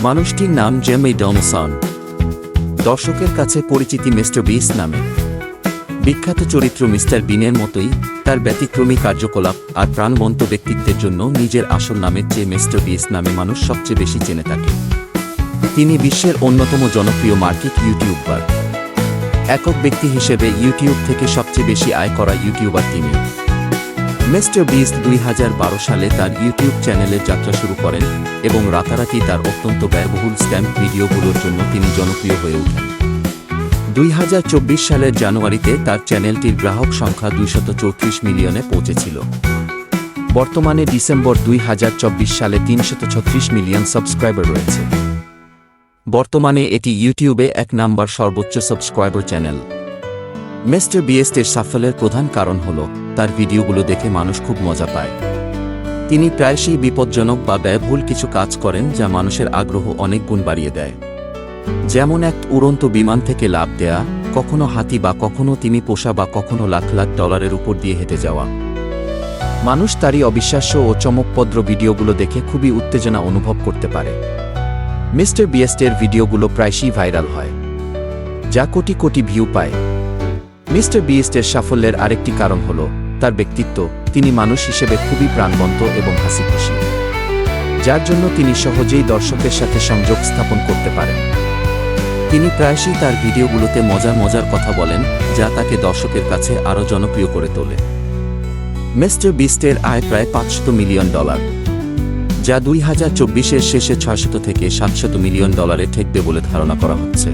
মানুষটির নাম জেমি ডনসন। দর্শকের কাছে পরিচিতি মিস্টার বিস্ট নামে। বিখ্যাত চরিত্র মিস্টার বিনের মতোই তার ব্যতিক্রমী কার্যকলাপ আর প্রাণবন্ত ব্যক্তিত্বের জন্য নিজের আসল নামের চেয়ে মিস্টার বিস্ট নামে মানুষ সবচেয়ে বেশি চেনে থাকে। তিনি বিশ্বের অন্যতম জনপ্রিয় মার্কিন ইউটিউবার। একক ব্যক্তি হিসেবে ইউটিউব থেকে সবচেয়ে বেশি আয় করা ইউটিউবার তিনি। মিস্টার বিস্ট 2012 সালে তার ইউটিউব চ্যানেলের যাত্রা শুরু করেন এবং রাতারাতি তার অত্যন্ত ব্যয়বহুল স্ট্যাম্প ভিডিওগুলোর জন্য তিনি জনপ্রিয় হয়ে ওঠেন। 2024 সালের জানুয়ারিতে তার চ্যানেলটির গ্রাহক সংখ্যা 234 মিলিয়নে পৌঁছেছিল। বর্তমানে ডিসেম্বর 2024 সালে 336 মিলিয়ন সাবস্ক্রাইবার রয়েছে। বর্তমানে এটি ইউটিউবে 1 নম্বর সর্বোচ্চ সাবস্ক্রাইবার চ্যানেল। মিস্টার বিস্টের সাফল্যের প্রধান কারণ হল তার ভিডিওগুলো দেখে মানুষ খুব মজা পায়। তিনি প্রায়শই বিপজ্জনক বা ব্যয়বহুল কিছু কাজ করেন যা মানুষের আগ্রহ অনেক গুণ বাড়িয়ে দেয়। যেমন এক উড়ন্ত বিমান থেকে লাফ দেয়া, কখনো হাতি বা কখনো তিনি পোষা বা কখনো লাখ লাখ ডলারের উপর দিয়ে হেঁটে যাওয়া। মানুষ তারই অবিশ্বাস্য ও চমকপ্রদ ভিডিওগুলো দেখে খুবই উত্তেজনা অনুভব করতে পারে। মিস্টার বিস্টের ভিডিওগুলো প্রায়শই ভাইরাল হয়, যা কোটি কোটি ভিউ পায়। মিস্টার বিস্টের সাফল্যের আরেকটি কারণ হল তার ব্যক্তিত্ব। তিনি মানুষ হিসেবে খুবই প্রাণবন্ত এবং হাসিখুশি, যার জন্য তিনি সহজেই দর্শকের সাথে সংযোগ স্থাপন করতে পারেন। তিনি প্রায়শই তার ভিডিওগুলোতে মজার মজার কথা বলেন, যা তাকে দর্শকের কাছে আরও জনপ্রিয় করে তোলে। মিস্টার বিস্টের আয় প্রায় $500 মিলিয়ন, যা 2024-এর শেষে $600 থেকে $700 মিলিয়ন ঠেকবে বলে ধারণা করা হচ্ছে।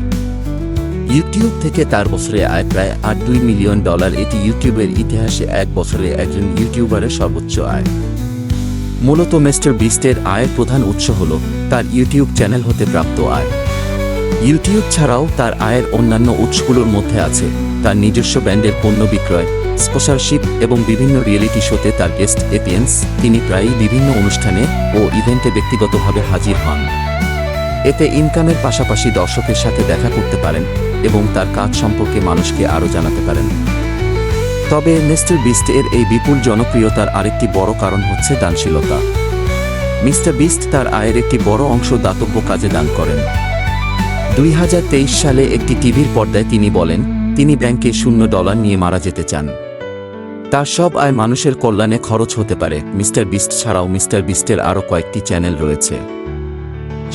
ইউটিউব থেকে তার বছরে আয় প্রায় $8.2 মিলিয়ন। এটি ইউটিউবের ইতিহাসে এক বছরে একজন ইউটিউবারের সর্বোচ্চ আয়। মূলত মিস্টার বিস্টের আয়ের প্রধান উৎস হল তার ইউটিউব চ্যানেল হতে প্রাপ্ত আয়। ইউটিউব ছাড়াও তার আয়ের অন্যান্য উৎসগুলোর মধ্যে আছে তার নিজস্ব ব্র্যান্ডের পণ্য বিক্রয়, স্পন্সরশিপ এবং বিভিন্ন রিয়েলিটি শোতে তার গেস্ট অ্যাপিয়ারেন্স। তিনি প্রায়ই বিভিন্ন অনুষ্ঠানে ও ইভেন্টে ব্যক্তিগতভাবে হাজির হন। এতে ইনকামের পাশাপাশি দর্শকের সাথে দেখা করতে পারেন এবং তার কাজ সম্পর্কে মানুষকে আরও জানাতে পারেন। তবে মিস্টার বিস্টের এই বিপুল জনপ্রিয়তার আরেকটি বড় কারণ হচ্ছে দানশীলতা। মিস্টার বিস্ট তার আয়ের একটি বড় অংশ দাতব্য কাজে দান করেন। 2023 সালে একটি টিভির পর্দায় তিনি বলেন তিনি ব্যাংকে $0 নিয়ে মারা যেতে চান। তার সব আয় মানুষের কল্যাণে খরচ হতে পারে। মিস্টার বিস্ট ছাড়াও মিস্টার বিস্টের আরও কয়েকটি চ্যানেল রয়েছে।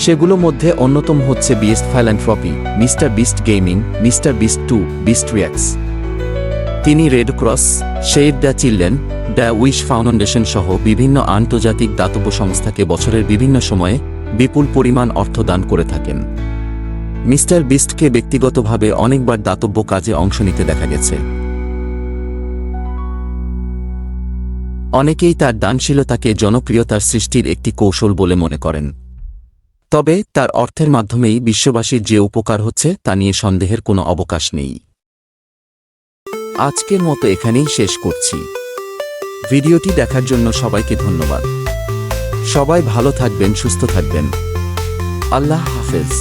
সেগুলো মধ্যে অন্যতম হচ্ছে Beast Philanthropy, Mister Beast Gaming, Mister Beast 2, Beast Reacts. তিনি Red Cross, Save the Children, the Wish Foundation সহ বিভিন্ন আন্তর্জাতিক দাতব্য সংস্থাকে বছরের বিভিন্ন সময়ে বিপুল পরিমাণ অর্থ দান করে থাকেন। মিস্টার বিস্টকে ব্যক্তিগতভাবে অনেকবার দাতব্য কাজে অংশ নিতে দেখা গেছে। অনেকেই তার দানশীলতাকে জনপ্রিয়তার সৃষ্টির একটি কৌশল বলে মনে করেন। তবে তার অর্থের মাধ্যমেই বিশ্ববাসীর যে উপকার হচ্ছে তা নিয়ে সন্দেহের কোনো অবকাশ নেই। আজকের মতো এখানেই শেষ করছি। ভিডিওটি দেখার জন্য সবাইকে ধন্যবাদ। সবাই ভালো থাকবেন, সুস্থ থাকবেন। আল্লাহ হাফেজ।